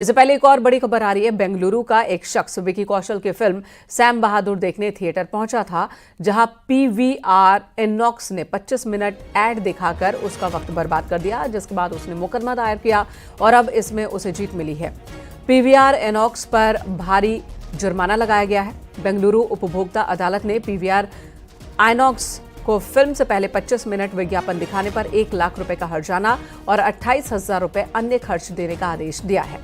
इससे पहले एक और बड़ी खबर आ रही है। बेंगलुरु का एक शख्स विकी कौशल की फिल्म सैम बहादुर देखने थिएटर पहुंचा था, जहां पीवीआर इनॉक्स ने 25 मिनट ऐड दिखाकर उसका वक्त बर्बाद कर दिया, जिसके बाद उसने मुकदमा दायर किया और अब इसमें उसे जीत मिली है। पीवीआर इनॉक्स पर भारी जुर्माना लगाया गया है। बेंगलुरु उपभोक्ता अदालत ने पीवीआर आइनॉक्स को फिल्म से पहले 25 मिनट विज्ञापन दिखाने पर 1 लाख रुपए का हर्जाना और 28,000 रुपए अन्य खर्च देने का आदेश दिया है।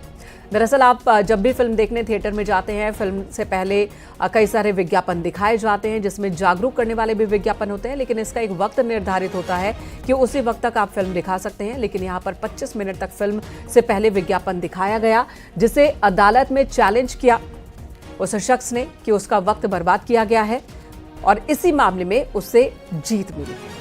दरअसल आप जब भी फिल्म देखने थिएटर में जाते हैं, फिल्म से पहले कई सारे विज्ञापन दिखाए जाते हैं, जिसमें जागरूक करने वाले भी विज्ञापन होते हैं, लेकिन इसका एक वक्त निर्धारित होता है कि उसी वक्त तक आप फिल्म दिखा सकते हैं। लेकिन यहाँ पर 25 मिनट तक फिल्म से पहले विज्ञापन दिखाया गया, जिसे अदालत में चैलेंज किया उस शख्स ने कि उसका वक्त बर्बाद किया गया है और इसी मामले में उसे जीत मिली है।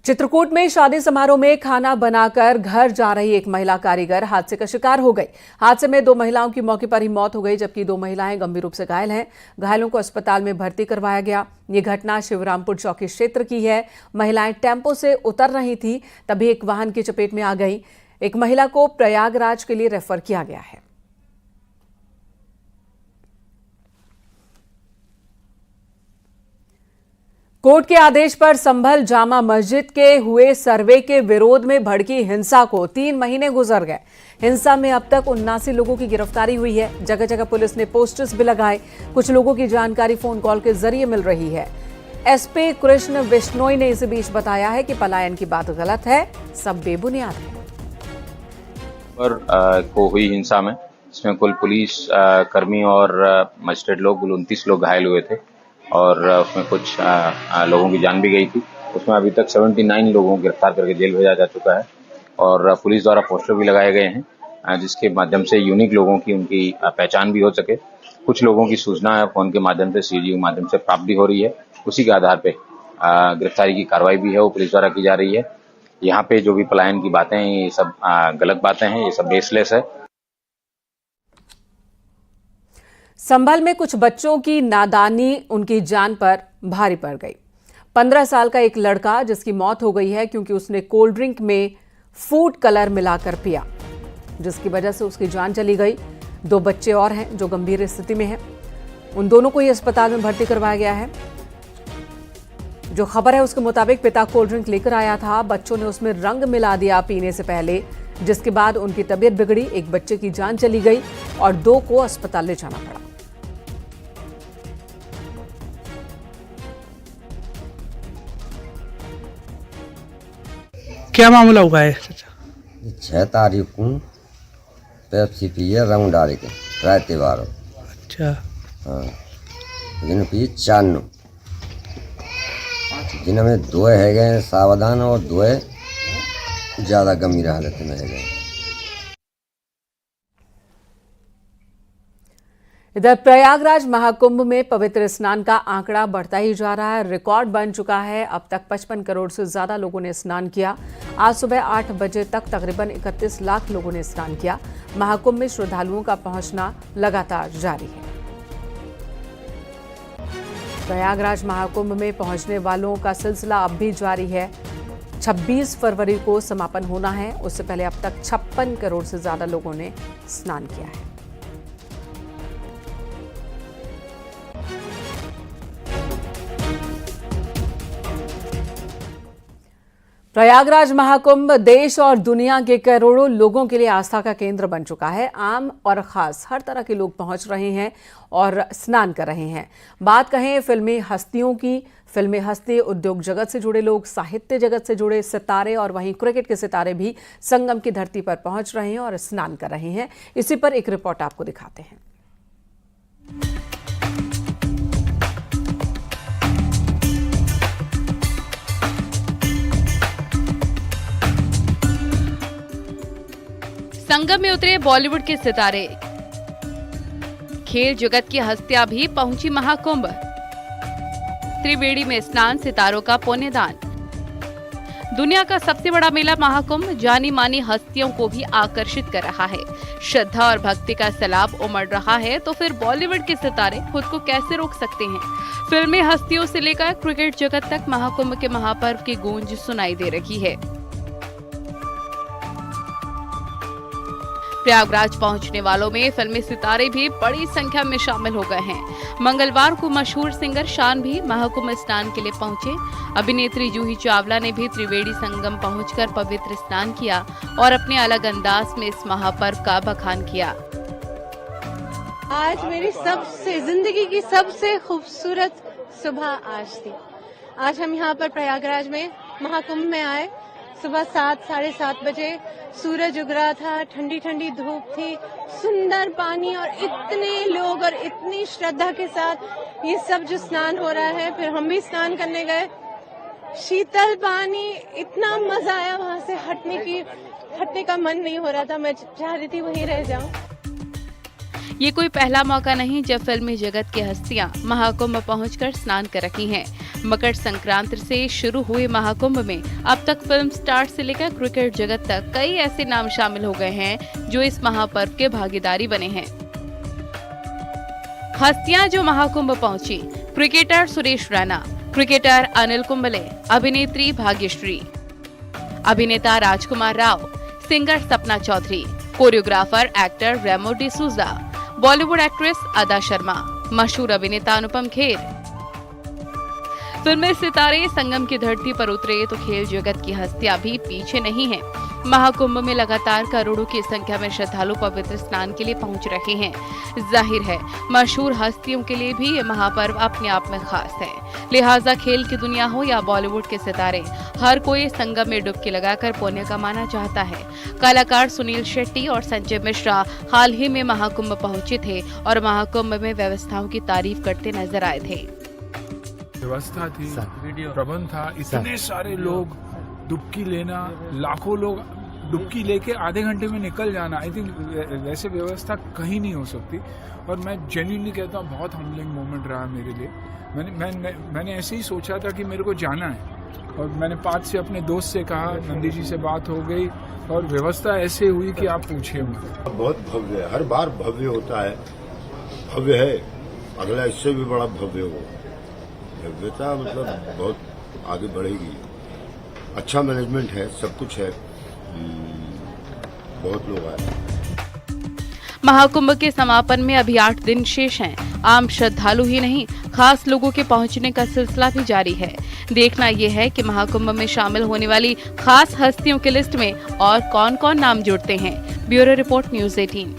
चित्रकूट में शादी समारोह में खाना बनाकर घर जा रही एक महिला कारीगर हादसे का शिकार हो गई। हादसे में 2 महिलाओं की मौके पर ही मौत हो गई, जबकि 2 महिलाएं गंभीर रूप से घायल हैं। घायलों को अस्पताल में भर्ती करवाया गया। ये घटना शिवरामपुर चौकी क्षेत्र की है। महिलाएं टेम्पो से उतर रही थी, तभी एक वाहन की चपेट में आ गई। एक महिला को प्रयागराज के लिए रेफर किया गया है। कोर्ट के आदेश पर संभल जामा मस्जिद के हुए सर्वे के विरोध में भड़की हिंसा को 3 महीने गुजर गए। हिंसा में अब तक 79 लोगों की गिरफ्तारी हुई है। जगह जगह पुलिस ने पोस्टर्स भी लगाए। कुछ लोगों की जानकारी फोन कॉल के जरिए मिल रही है। एसपी कृष्ण बिश्नोई ने इस बीच बताया है कि पलायन की बात गलत है, सब बेबुनियाद है। को हुई हिंसा में इसमें कुल पुलिस कर्मी और मजिस्ट्रेट लोग कुल 29 लोग घायल हुए थे और उसमें कुछ लोगों की जान भी गई थी। उसमें अभी तक 79 लोगों को गिरफ्तार करके जेल भेजा जा चुका है और पुलिस द्वारा पोस्टर भी लगाए गए हैं, जिसके माध्यम से यूनिक लोगों की उनकी पहचान भी हो सके। कुछ लोगों की सूचना फोन के माध्यम से, सीजी के माध्यम से प्राप्त भी हो रही है। उसी के आधार पे गिरफ्तारी की कार्रवाई भी है वो पुलिस द्वारा की जा रही है। यहाँ पे जो भी पलायन की बातें हैं, ये सब गलत बातें हैं, ये सब बेसलेस है। संभल में कुछ बच्चों की नादानी उनकी जान पर भारी पड़ गई। 15 साल का एक लड़का, जिसकी मौत हो गई है क्योंकि उसने कोल्ड ड्रिंक में फूड कलर मिलाकर पिया, जिसकी वजह से उसकी जान चली गई। 2 बच्चे और हैं जो गंभीर स्थिति में हैं। उन दोनों को ही अस्पताल में भर्ती करवाया गया है। जो खबर है उसके मुताबिक पिता कोल्ड ड्रिंक लेकर आया था, बच्चों ने उसमें रंग मिला दिया पीने से पहले, जिसके बाद उनकी तबीयत बिगड़ी। एक बच्चे की जान चली गई और 2 को अस्पताल ले जाना पड़ा। क्या मामला हुआ है? 6 तारीख को पेप्सी पिए रंग डाल के रात बार। अच्छा। हाँ, जिन पी 4 जिनमें 2 है गए सावधान और 2 ज़्यादा गंभीर हालत में है गए। इधर प्रयागराज महाकुंभ में पवित्र स्नान का आंकड़ा बढ़ता ही जा रहा है। रिकॉर्ड बन चुका है। अब तक 55 करोड़ से ज्यादा लोगों ने स्नान किया। आज सुबह 8 बजे तक तकरीबन 31 लाख लोगों ने स्नान किया। महाकुंभ में श्रद्धालुओं का पहुंचना लगातार जारी है। प्रयागराज महाकुंभ में पहुंचने वालों का सिलसिला अब भी जारी है। 26 फरवरी को समापन होना है। उससे पहले अब तक 56 करोड़ से ज्यादा लोगों ने स्नान किया है। प्रयागराज महाकुंभ देश और दुनिया के करोड़ों लोगों के लिए आस्था का केंद्र बन चुका है। आम और खास हर तरह के लोग पहुंच रहे हैं और स्नान कर रहे हैं। बात कहें फिल्मी हस्तियों की, फिल्मी हस्ती, उद्योग जगत से जुड़े लोग, साहित्य जगत से जुड़े सितारे और वहीं क्रिकेट के सितारे भी संगम की धरती पर पहुंच रहे हैं और स्नान कर रहे हैं। इसी पर एक रिपोर्ट आपको दिखाते हैं। संगम में उतरे बॉलीवुड के सितारे, खेल जगत की हस्तियां भी पहुंची महाकुंभ। त्रिवेणी में स्नान, सितारों का पुण्यदान। दुनिया का सबसे बड़ा मेला महाकुंभ जानी मानी हस्तियों को भी आकर्षित कर रहा है। श्रद्धा और भक्ति का सैलाब उमड़ रहा है, तो फिर बॉलीवुड के सितारे खुद को कैसे रोक सकते हैं। फिल्मी हस्तियों से लेकर क्रिकेट जगत तक महाकुंभ के महापर्व की गूंज सुनाई दे रही है। प्रयागराज पहुंचने वालों में फिल्मी सितारे भी बड़ी संख्या में शामिल हो गए हैं। मंगलवार को मशहूर सिंगर शान भी महाकुंभ स्नान के लिए पहुंचे। अभिनेत्री जूही चावला ने भी त्रिवेणी संगम पहुंचकर पवित्र स्नान किया और अपने अलग अंदाज में इस महापर्व का बखान किया। आज मेरी जिंदगी की सबसे खूबसूरत सुबह आज थी। आज हम यहाँ पर प्रयागराज में महाकुंभ में आए। सुबह 7-7:30 बजे सूरज उग रहा था, ठंडी ठंडी धूप थी, सुंदर पानी और इतने लोग और इतनी श्रद्धा के साथ ये सब जो स्नान हो रहा है। फिर हम भी स्नान करने गए, शीतल पानी, इतना मजा आया। वहाँ से हटने का मन नहीं हो रहा था, मैं चाह रही थी वहीं रह जाऊं। ये कोई पहला मौका नहीं जब फिल्मी जगत की हस्तियां महाकुंभ पहुंचकर स्नान कर रही हैं। मकर संक्रांति से शुरू हुए महाकुंभ में अब तक फिल्म स्टार से लेकर क्रिकेट जगत तक कई ऐसे नाम शामिल हो गए हैं जो इस महापर्व के भागीदारी बने हैं। हस्तियां जो महाकुंभ पहुंची: क्रिकेटर सुरेश रैना, क्रिकेटर अनिल कुंबले, अभिनेत्री भाग्यश्री, अभिनेता राजकुमार Rao, singer Sapna Chaudhary, choreographer actor Remo D'Souza, Bollywood actress अदा शर्मा, मशहूर अभिनेता अनुपम खेर। फिल्मी सितारे संगम की धरती पर उतरे तो खेल जगत की हस्तियां भी पीछे नहीं हैं। महाकुंभ में लगातार करोड़ों की संख्या में श्रद्धालु पवित्र स्नान के लिए पहुंच रहे हैं। जाहिर है मशहूर हस्तियों के लिए भी ये महापर्व अपने आप में खास है। लिहाजा खेल की दुनिया हो या बॉलीवुड के सितारे, हर कोई संगम में डुबकी लगाकर पुण्य कमाना चाहता है। कलाकार सुनील शेट्टी और संजय मिश्रा हाल ही में महाकुंभ पहुंचे थे और महाकुंभ में व्यवस्थाओं की तारीफ करते नजर आए थे। व्यवस्था थी, प्रबंध था, इतने सारे लोग डुबकी लेना, लाखों लोग डुबकी लेके आधे घंटे में निकल जाना। आई थिंक वैसे व्यवस्था कहीं नहीं हो सकती। और मैं जेन्युइनली कहता हूँ बहुत हम्बलिंग मोमेंट रहा मेरे लिए। मैंने ऐसे ही सोचा था कि मेरे को जाना है और मैंने 5 से अपने दोस्त से कहा, नंदी जी से बात हो गई और व्यवस्था ऐसे हुई कि आप पूछिए मुझे। बहुत भव्य है, हर बार भव्य होता है, भव्य है, अगला इससे भी बड़ा भव्य हो। भव्यता मतलब बहुत आगे बढ़ेगी। अच्छा मैनेजमेंट है, सब कुछ है, बहुत लोग आए। महाकुंभ के समापन में अभी 8 दिन शेष हैं। आम श्रद्धालु ही नहीं, खास लोगों के पहुंचने का सिलसिला भी जारी है। देखना यह है कि महाकुंभ में शामिल होने वाली खास हस्तियों की लिस्ट में और कौन-कौन नाम जुड़ते हैं। Bureau report, news 18।